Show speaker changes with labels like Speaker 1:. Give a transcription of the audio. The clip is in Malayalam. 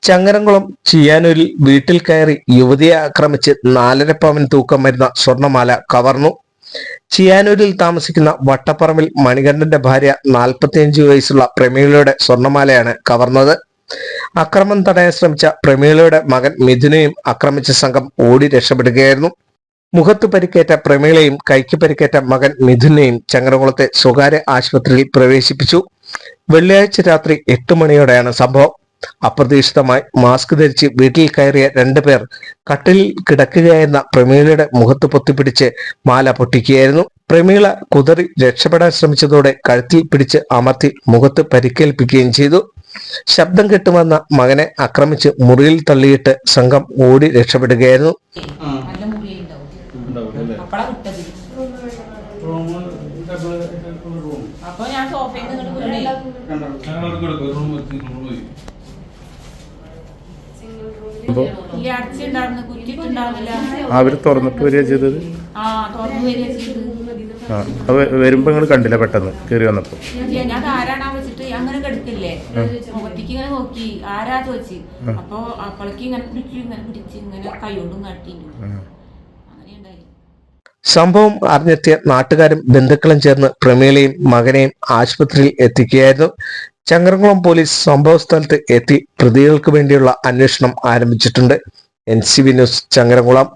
Speaker 1: ചങ്ങരംകുളം ചിയ്യാനൂരിൽ വീട്ടിൽ കയറി യുവതിയെ ആക്രമിച്ച് 4.5 പവൻ തൂക്കം വരുന്ന സ്വർണമാല കവർന്നു. ചിയ്യാനൂരിൽ താമസിക്കുന്ന വട്ടപ്പറമ്പിൽ മണികണ്ഠന്റെ ഭാര്യ 45 വയസ്സുള്ള പ്രമീളയുടെ സ്വർണമാലയാണ് കവർന്നത്. അക്രമം തടയാൻ ശ്രമിച്ച പ്രമീളയുടെ മകൻ മിഥുനെയും ആക്രമിച്ച സംഘം ഓടി രക്ഷപ്പെടുകയായിരുന്നു. മുഖത്ത് പരിക്കേറ്റ പ്രമീളയും കൈക്ക് പരിക്കേറ്റ മകൻ മിഥുനെയും ചങ്ങരംകുളത്തെ സ്വകാര്യ ആശുപത്രിയിൽ പ്രവേശിപ്പിച്ചു. വെള്ളിയാഴ്ച രാത്രി 8 മണിയോടെയാണ് സംഭവം. അപ്രതീക്ഷിതമായി മാസ്ക് ധരിച്ച് വീട്ടിൽ കയറിയ 2 പേർ കട്ടിലിൽ കിടക്കുകയായിരുന്ന പ്രമീളയുടെ മുഖത്ത് പൊത്തിപ്പിടിച്ച് മാല പൊട്ടിക്കുകയായിരുന്നു. പ്രമീള കുതറി രക്ഷപ്പെടാൻ ശ്രമിച്ചതോടെ കഴുത്തിൽ പിടിച്ച് അമർത്തി മുഖത്ത് പരിക്കേൽപ്പിക്കുകയും ചെയ്തു. ശബ്ദം കെട്ടുവന്ന മകനെ ആക്രമിച്ച് മുറിയിൽ തള്ളിയിട്ട് സംഘം ഓടി രക്ഷപ്പെടുകയായിരുന്നു.
Speaker 2: അവര് തുറന്നിട്ട് വരിക ചെയ്തത്. വരുമ്പോ നിങ്ങൾ കണ്ടില്ല, പെട്ടെന്ന് കയറി വന്നപ്പോ
Speaker 3: ഞാൻ ആരാണാ വെച്ചിട്ട് അങ്ങനെ കിടക്കില്ലേ, മുഖത്തേക്ക് ഇങ്ങനെ നോക്കി ആരാ ചോദിച്ചു. അപ്പൊ അപ്പളേക്ക് ഇങ്ങനെ പിടിച്ച് ഇങ്ങനെ കൈകൊണ്ടും കാട്ടിട്ടു. അങ്ങനെയുണ്ടായി.
Speaker 1: സംഭവം അറിഞ്ഞെത്തിയ നാട്ടുകാരും ബന്ധുക്കളും ചേർന്ന് പ്രമീളയും മകനെയും ആശുപത്രിയിൽ എത്തിക്കുകയായിരുന്നു. ചങ്ങരംകുളം പോലീസ് സംഭവ സ്ഥലത്ത് എത്തി പ്രതികൾക്ക് വേണ്ടിയുള്ള അന്വേഷണം ആരംഭിച്ചിട്ടുണ്ട്. NCV news Changaramkulam.